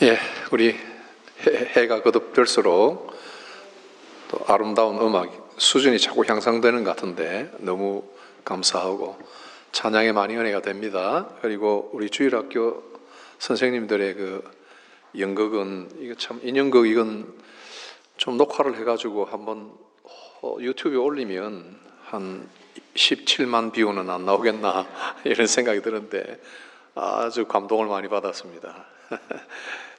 예, 우리 해가 거듭될수록 또 아름다운 음악 수준이 자꾸 향상되는 것 같은데 너무 감사하고 찬양에 많이 은혜가 됩니다. 그리고 우리 주일학교 선생님들의 그 연극은 이거 참 인연극 이건 좀 녹화를 해가지고 한번 유튜브에 올리면 한 17만 뷰는 안 나오겠나 이런 생각이 드는데 아주 감동을 많이 받았습니다.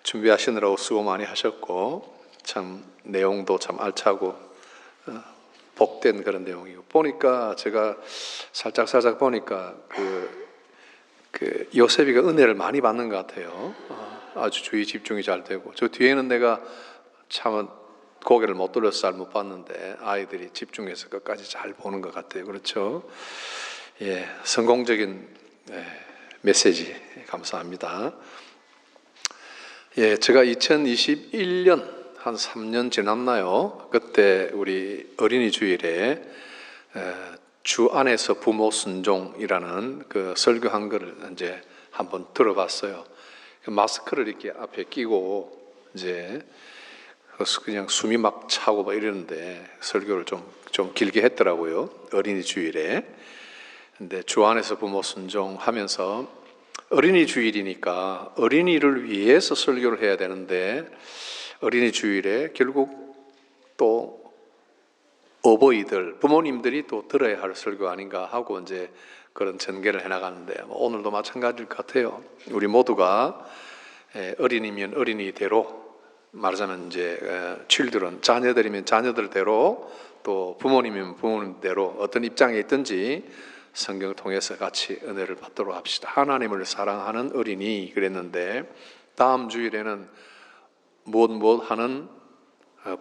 준비하시느라고 수고 많이 하셨고 참 내용도 참 알차고 복된 그런 내용이고 보니까 제가 살짝 보니까 그 요셉이가 은혜를 많이 받는 것 같아요. 아주 주의 집중이 잘 되고 저 뒤에는 내가 참 고개를 못 돌려서 잘 못 봤는데 아이들이 집중해서 끝까지 잘 보는 것 같아요. 그렇죠? 예, 성공적인 메시지 감사합니다. 예, 제가 2021년 한 3년 지났나요? 그때 우리 어린이 주일에 주 안에서 부모 순종이라는 그 설교한 거를 이제 한번 들어봤어요. 마스크를 이렇게 앞에 끼고 이제 그냥 숨이 막 차고 막 이러는데 설교를 좀 길게 했더라고요. 어린이 주일에. 근데 주 안에서 부모 순종하면서 어린이 주일이니까 어린이를 위해서 설교를 해야 되는데 어린이 주일에 결국 또 어버이들, 부모님들이 또 들어야 할 설교 아닌가 하고 이제 그런 전개를 해나가는데 오늘도 마찬가지일 것 같아요. 우리 모두가 어린이면 어린이대로 말하자면 이제 children, 자녀들이면 자녀들대로 또 부모님이면 부모님대로 어떤 입장에 있든지 성경을 통해서 같이 은혜를 받도록 합시다. 하나님을 사랑하는 어린이 그랬는데 다음 주일에는 무엇 하는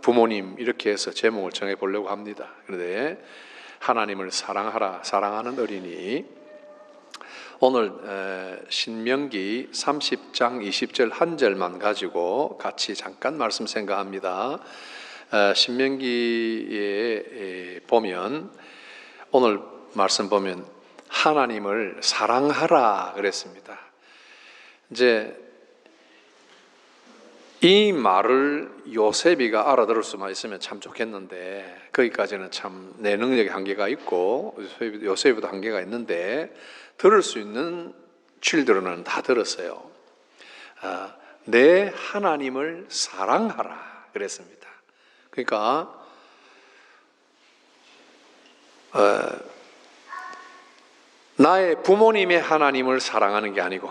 부모님 이렇게 해서 제목을 정해 보려고 합니다. 그런데 하나님을 사랑하라, 사랑하는 어린이. 오늘 신명기 30장 20절 한 절만 가지고 같이 잠깐 말씀 생각합니다. 신명기에 보면 오늘 말씀 보면 하나님을 사랑하라 그랬습니다. 이제 이 말을 요셉이가 알아들을 수만 있으면 참 좋겠는데 거기까지는 참 내 능력의 한계가 있고 요셉이도 한계가 있는데 들을 수 있는 children은 다 들었어요. 내 하나님을 사랑하라 그랬습니다. 그러니까 나의 부모님의 하나님을 사랑하는 게 아니고,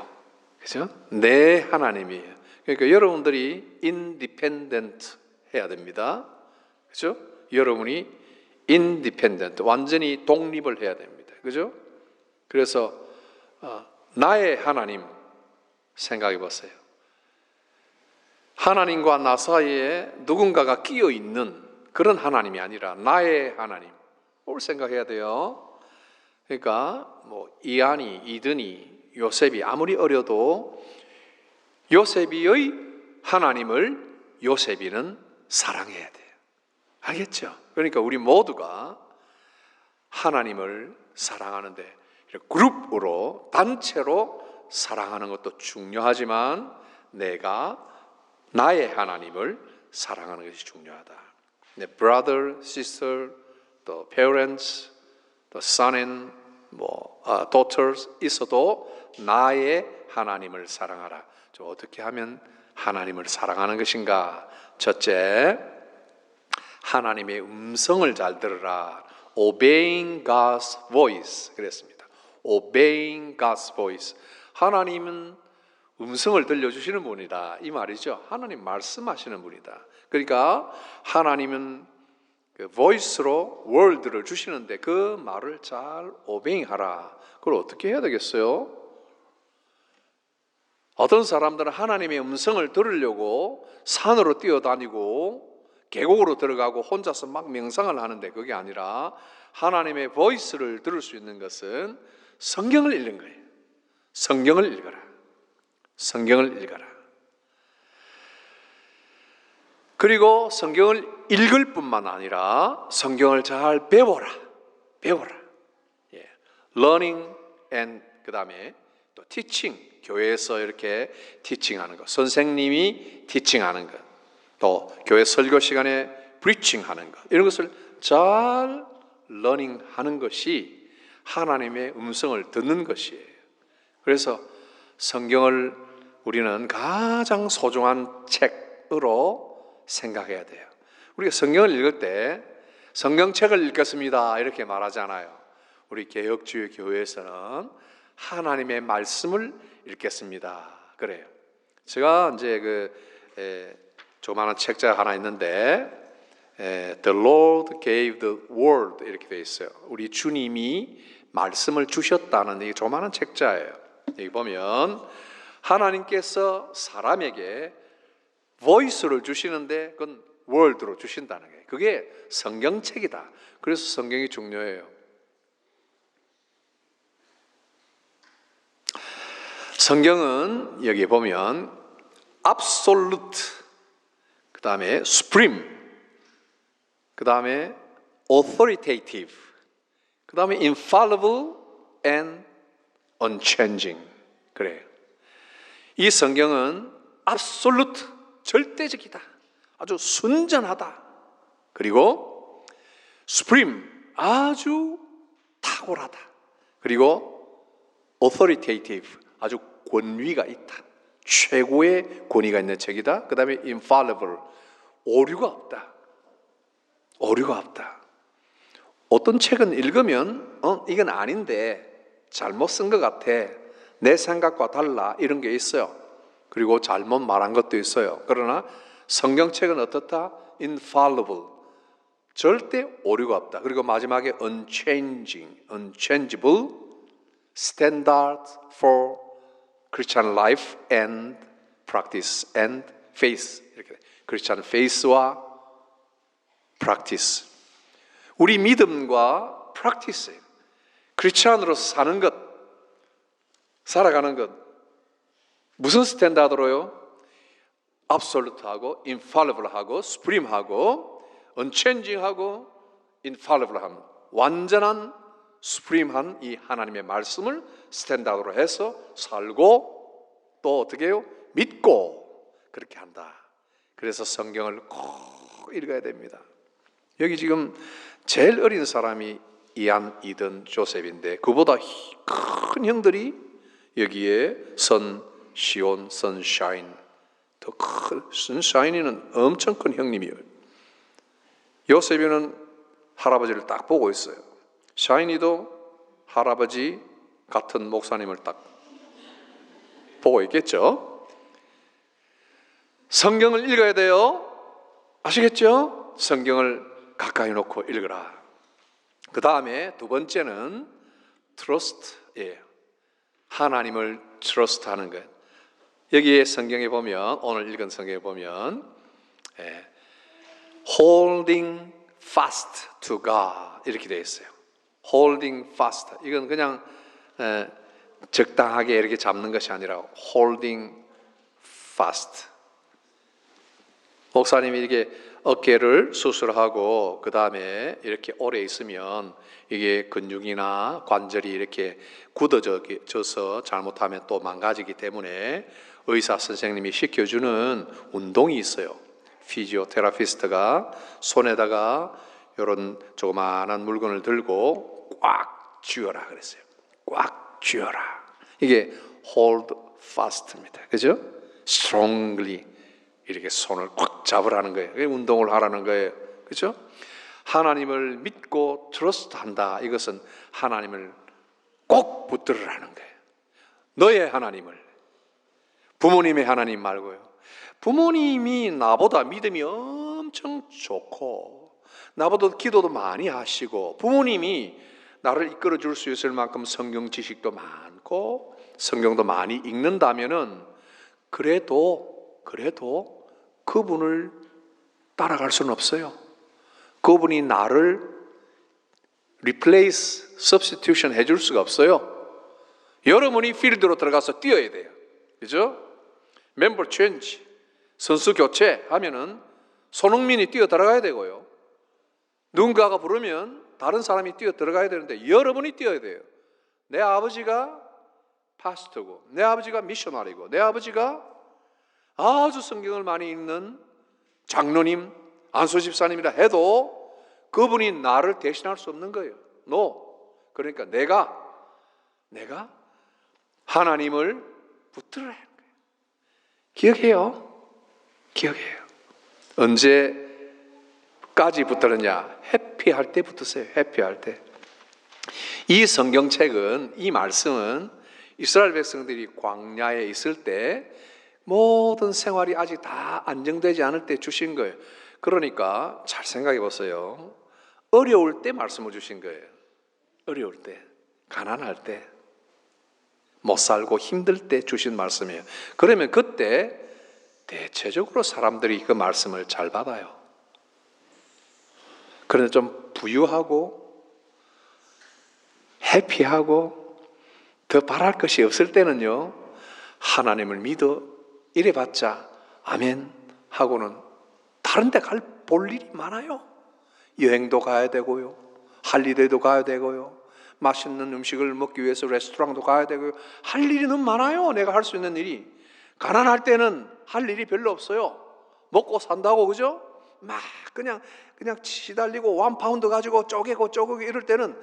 그죠? 내 하나님이에요. 그러니까 여러분들이 independent 해야 됩니다. 그죠? 여러분이 independent, 완전히 독립을 해야 됩니다. 그죠? 그래서 나의 하나님 생각해 보세요. 하나님과 나 사이에 누군가가 끼어 있는 그런 하나님이 아니라 나의 하나님. 뭘 생각해야 돼요? 그러니까 뭐 이한이, 이든이, 요셉이 아무리 어려도 요셉이의 하나님을 요셉이는 사랑해야 돼요. 알겠죠? 그러니까 우리 모두가 하나님을 사랑하는데 그룹으로 단체로 사랑하는 것도 중요하지만 내가 나의 하나님을 사랑하는 것이 중요하다. 내 brother, sister, 또 parents, 또 son and daughters 있어도 나의 하나님을 사랑하라. 좀 어떻게 하면 하나님을 사랑하는 것인가? 첫째, 하나님의 음성을 잘 들으라. Obeying God's voice 그랬습니다. Obeying God's voice. 하나님은 음성을 들려주시는 분이다. 이 말이죠. 하나님 말씀하시는 분이다. 그러니까 하나님은 그 voice로 word를 주시는데 그 말을 잘 obeying 하라. 그걸 어떻게 해야 되겠어요? 어떤 사람들은 하나님의 음성을 들으려고 산으로 뛰어다니고 계곡으로 들어가고 혼자서 막 명상을 하는데 그게 아니라 하나님의 voice를 들을 수 있는 것은 성경을 읽는 거예요. 성경을 읽어라. 성경을 읽어라. 그리고 성경을 읽을 뿐만 아니라 성경을 잘 배워라. 배워라. 예. Learning and 그 다음에 또 teaching. 교회에서 이렇게 티칭하는 것, 선생님이 티칭하는 것, 또 교회 설교 시간에 프리칭하는 것, 이런 것을 잘 러닝하는 것이 하나님의 음성을 듣는 것이에요. 그래서 성경을 우리는 가장 소중한 책으로 생각해야 돼요. 우리가 성경을 읽을 때 성경책을 읽겠습니다 이렇게 말하잖아요. 우리 개혁주의 교회에서는 하나님의 말씀을 읽겠습니다 그래요. 제가 이제 조그마한 책자 하나 있는데 The Lord gave the word 이렇게 되어 있어요. 우리 주님이 말씀을 주셨다는 이 조그마한 책자예요. 여기 보면 하나님께서 사람에게 voice를 주시는데 그건 word로 주신다는 거예요. 그게 성경책이다. 그래서 성경이 중요해요. 성경은 여기 보면 absolute, 그 다음에 supreme, 그 다음에 authoritative, 그 다음에 infallible and unchanging. 그래요. 이 성경은 absolute, 절대적이다. 아주 순전하다. 그리고 supreme, 아주 탁월하다. 그리고 authoritative, 아주 권위가 있다. 최고의 권위가 있는 책이다. 그 다음에 infallible, 오류가 없다. 오류가 없다. 어떤 책은 읽으면 이건 아닌데 잘못 쓴 것 같아. 내 생각과 달라. 이런 게 있어요. 그리고 잘못 말한 것도 있어요. 그러나 성경책은 어떻다? infallible, 절대 오류가 없다. 그리고 마지막에 unchangeable, standard for Christian life and practice and faith. 이렇게 Christian faith와 practice. 우리 믿음과 practice, 크리스찬으로서 사는 것, 살아가는 것, 무슨 스탠다드로요? absolute하고 infallible하고 supreme하고 unchanging하고 infallible한 완전한 supreme한 이 하나님의 말씀을 스탠다드로 해서 살고 또 어떻게 해요? 믿고 그렇게 한다. 그래서 성경을 꼭 읽어야 됩니다. 여기 지금 제일 어린 사람이 이안, 이든, 조셉인데 그보다 큰 형들이 여기에 선, 시온, 선샤인, 더 큰 선샤인이는 엄청 큰 형님이에요. 요셉이는 할아버지를 딱 보고 있어요. 샤인이도 할아버지 같은 목사님을 딱 보고 있겠죠. 성경을 읽어야 돼요. 아시겠죠? 성경을 가까이 놓고 읽으라. 그 다음에 두 번째는 trust예요. 하나님을 trust하는 것. 여기에 성경에 보면, 오늘 읽은 성경에 보면 holding fast to God 이렇게 되어 있어요. holding fast, 이건 그냥 적당하게 이렇게 잡는 것이 아니라 holding fast. 목사님이 이렇게 어깨를 수술하고 그 다음에 이렇게 오래 있으면 이게 근육이나 관절이 이렇게 굳어져서 잘못하면 또 망가지기 때문에 의사 선생님이 시켜주는 운동이 있어요. 피지오테라피스트가 손에다가 이런 조그마한 물건을 들고 꽉 쥐어라 그랬어요. 꽉 쥐어라. 이게 hold fast입니다. 그죠? strongly 이렇게 손을 꽉 잡으라는 거예요. 운동을 하라는 거예요. 그죠? 하나님을 믿고 트러스트한다. 이것은 하나님을 꼭 붙들으라는 거예요. 너의 하나님을. 부모님의 하나님 말고요. 부모님이 나보다 믿음이 엄청 좋고 나보다 기도도 많이 하시고 부모님이 나를 이끌어 줄 수 있을 만큼 성경 지식도 많고 성경도 많이 읽는다면은 그래도 그분을 따라갈 수는 없어요. 그분이 나를 replace, substitution 해줄 수가 없어요. 여러분이 필드로 들어가서 뛰어야 돼요. 그죠? 멤버 체인지, 선수 교체 하면은 손흥민이 뛰어 들어가야 되고요. 누군가가 부르면 다른 사람이 뛰어 들어가야 되는데 여러분이 뛰어야 돼요. 내 아버지가 파스터고 내 아버지가 미셔너리고 내 아버지가 아주 성경을 많이 읽는 장로님, 안수 집사님이라 해도 그분이 나를 대신할 수 없는 거예요. 그러니까 내가 하나님을 붙들어야 하는 거예요. 기억해요. 언제까지 붙들었냐? 해피할 때 붙으세요. 해피할 때. 이 성경책은, 이 말씀은 이스라엘 백성들이 광야에 있을 때 모든 생활이 아직 다 안정되지 않을 때 주신 거예요. 그러니까 잘 생각해 보세요. 어려울 때 말씀을 주신 거예요. 어려울 때, 가난할 때, 못 살고 힘들 때 주신 말씀이에요. 그러면 그때 대체적으로 사람들이 그 말씀을 잘 받아요. 그런데 좀 부유하고 해피하고 더 바랄 것이 없을 때는요, 하나님을 믿어 이래봤자 아멘 하고는 다른 데 볼 일이 많아요. 여행도 가야 되고요, 할리데이도 가야 되고요, 맛있는 음식을 먹기 위해서 레스토랑도 가야 되고요. 할 일이 너무 많아요. 내가 할 수 있는 일이. 가난할 때는 할 일이 별로 없어요. 먹고 산다고, 그죠? 막 그냥 시달리고 1파운드 가지고 쪼개고 이럴 때는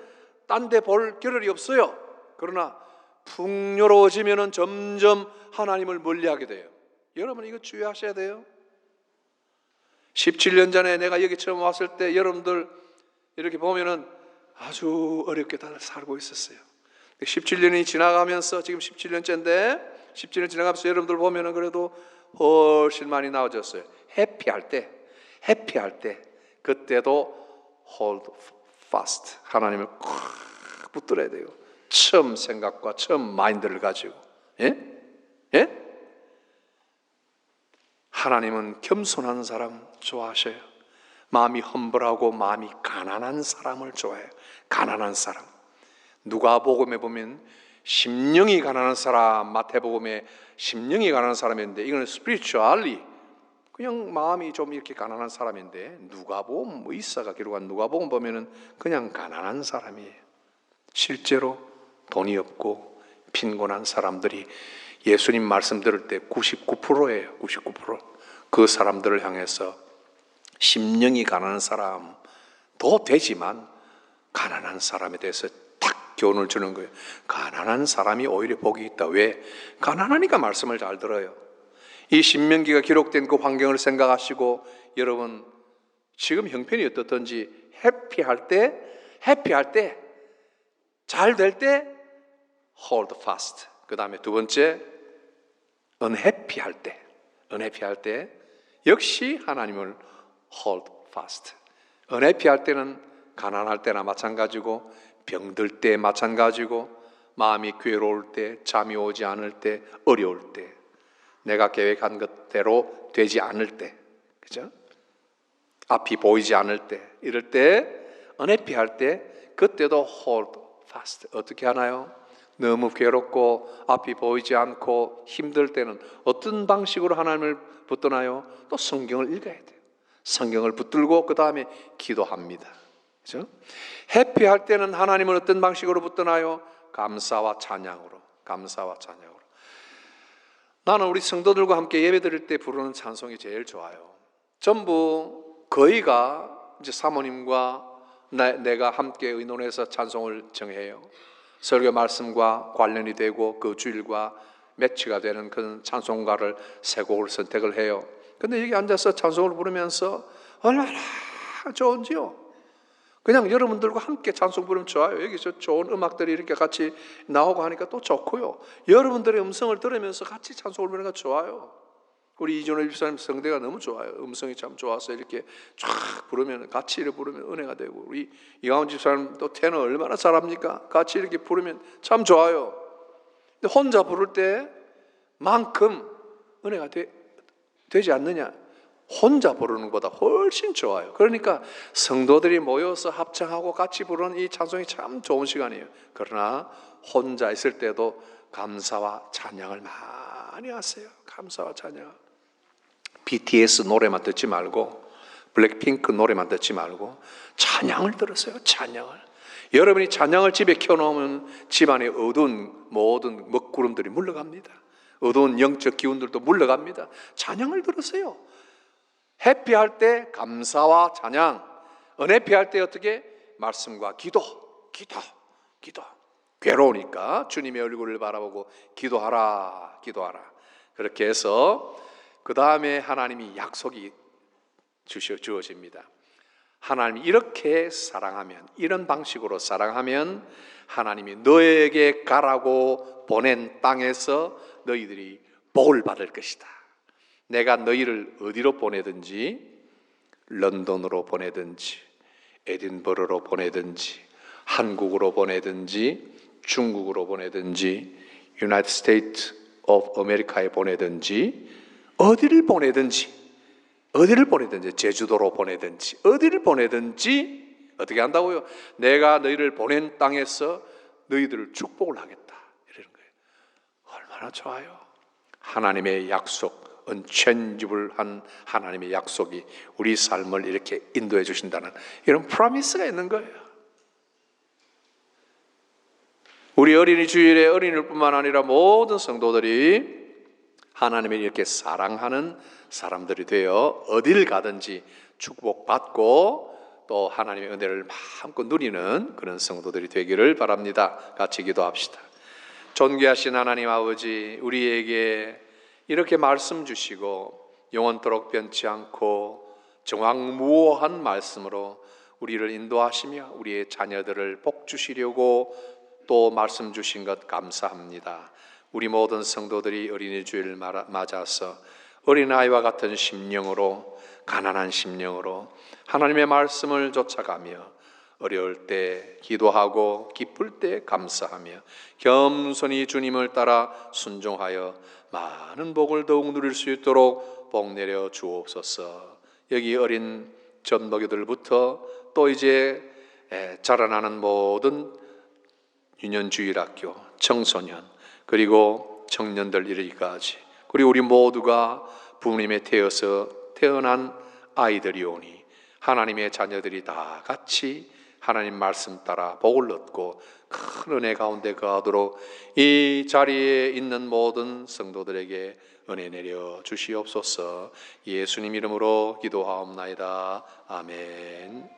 딴 데 볼 겨를이 없어요. 그러나 풍요로워지면은 점점 하나님을 멀리하게 돼요. 여러분 이거 주의하셔야 돼요. 17년 전에 내가 여기 처음 왔을 때 여러분들 이렇게 보면은 아주 어렵게 다들 살고 있었어요. 17년이 지나가면서 지금 17년째인데 17년 지나가면서 여러분들 보면은 그래도 훨씬 많이 나아졌어요. 해피할 때 그때도 hold fast, 하나님을 꽉 붙들어야 돼요. 처음 생각과 처음 마인드를 가지고. 예? 하나님은 겸손한 사람 좋아하셔요. 마음이 험불하고 마음이 가난한 사람을 좋아해요. 가난한 사람. 누가복음에 보면 심령이 가난한 사람, 마태복음에 심령이 가난한 사람인데 이거는 spiritually 그냥 마음이 좀 이렇게 가난한 사람인데, 누가복음 의사가 기록한 누가복음 보면은 그냥 가난한 사람이에요. 실제로 돈이 없고 빈곤한 사람들이 예수님 말씀 들을 때 99%예요. 99%. 그 사람들을 향해서 심령이 가난한 사람도 되지만 가난한 사람에 대해서 딱 교훈을 주는 거예요. 가난한 사람이 오히려 복이 있다. 왜? 가난하니까 말씀을 잘 들어요. 이 신명기가 기록된 그 환경을 생각하시고 여러분 지금 형편이 어떻든지 해피할 때 잘 될 때 hold fast. 그 다음에 두 번째 unhappy할 때 역시 하나님을 hold fast. unhappy할 때는 가난할 때나 마찬가지고 병들 때 마찬가지고 마음이 괴로울 때, 잠이 오지 않을 때, 어려울 때, 내가 계획한 것대로 되지 않을 때, 그죠? 앞이 보이지 않을 때, 이럴 때 unhappy할 때 그때도 hold fast. 어떻게 하나요? 너무 괴롭고 앞이 보이지 않고 힘들 때는 어떤 방식으로 하나님을 붙드나요? 또 성경을 읽어야 돼요. 성경을 붙들고 그 다음에 기도합니다. 그렇죠? 해피할 때는 하나님을 어떤 방식으로 붙드나요? 감사와 찬양으로. 나는 우리 성도들과 함께 예배 드릴 때 부르는 찬송이 제일 좋아요. 전부 거의가 이제 사모님과 내가 함께 의논해서 찬송을 정해요. 설교 말씀과 관련이 되고 그 주일과 매치가 되는 그런 찬송가를 세 곡을 선택을 해요. 근데 여기 앉아서 찬송을 부르면서 얼마나 좋은지요. 그냥 여러분들과 함께 찬송 부르면 좋아요. 여기서 좋은 음악들이 이렇게 같이 나오고 하니까 또 좋고요. 여러분들의 음성을 들으면서 같이 찬송을 부르는 거 좋아요. 우리 이준호 집사님 성대가 너무 좋아요. 음성이 참 좋아서 이렇게 쫙 부르면, 같이 이렇게 부르면 은혜가 되고, 우리 이강원 집사님 또 테너 얼마나 잘합니까? 같이 이렇게 부르면 참 좋아요. 근데 혼자 부를 때만큼 은혜가 되지 않느냐? 혼자 부르는 것보다 훨씬 좋아요. 그러니까 성도들이 모여서 합창하고 같이 부르는 이 찬송이 참 좋은 시간이에요. 그러나 혼자 있을 때도 감사와 찬양을 많이 하세요. 감사와 찬양. BTS 노래만 듣지 말고, 블랙핑크 노래만 듣지 말고 찬양을 들으세요. 찬양을. 여러분이 찬양을 집에 켜놓으면 집안에 어두운 모든 먹구름들이 물러갑니다. 어두운 영적 기운들도 물러갑니다. 찬양을 들으세요. 해피할 때 감사와 찬양, 은혜피할 때 어떻게? 말씀과 기도. 괴로우니까 주님의 얼굴을 바라보고 기도하라. 그렇게 해서 그 다음에 하나님이 약속이 주어집니다. 하나님이 이렇게 사랑하면, 이런 방식으로 사랑하면 하나님이 너에게 가라고 보낸 땅에서 너희들이 복을 받을 것이다. 내가 너희를 어디로 보내든지, 런던으로 보내든지, 에딘버러로 보내든지, 한국으로 보내든지, 중국으로 보내든지, 유나이티드 스테이트 오브 아메리카에 보내든지, 어디를 보내든지, 제주도로 보내든지, 어디를 보내든지 어떻게 한다고요? 내가 너희를 보낸 땅에서 너희들을 축복을 하겠다, 이러는 거예요. 얼마나 좋아요. 하나님의 약속, unchangeable한 하나님의 약속이 우리 삶을 이렇게 인도해 주신다는 이런 프로미스가 있는 거예요. 우리 어린이 주일에 어린이뿐만 아니라 모든 성도들이 하나님을 이렇게 사랑하는 사람들이 되어 어딜 가든지 축복받고 또 하나님의 은혜를 마음껏 누리는 그런 성도들이 되기를 바랍니다. 같이 기도합시다. 존귀하신 하나님 아버지, 우리에게 이렇게 말씀 주시고 영원토록 변치 않고 정확무오한 말씀으로 우리를 인도하시며 우리의 자녀들을 복 주시려고 또 말씀 주신 것 감사합니다. 우리 모든 성도들이 어린이 주일을 맞아서 어린아이와 같은 심령으로, 가난한 심령으로 하나님의 말씀을 쫓아가며 어려울 때 기도하고 기쁠 때 감사하며 겸손히 주님을 따라 순종하여 많은 복을 더욱 누릴 수 있도록 복 내려 주옵소서. 여기 어린 젖먹이들부터 또 이제 자라나는 모든 유년주일학교, 청소년, 그리고 청년들 이르기까지, 그리고 우리 모두가 부모님에 태어난 아이들이오니 하나님의 자녀들이 다 같이 하나님 말씀 따라 복을 얻고 큰 은혜 가운데 거하도록 이 자리에 있는 모든 성도들에게 은혜 내려 주시옵소서. 예수님 이름으로 기도하옵나이다. 아멘.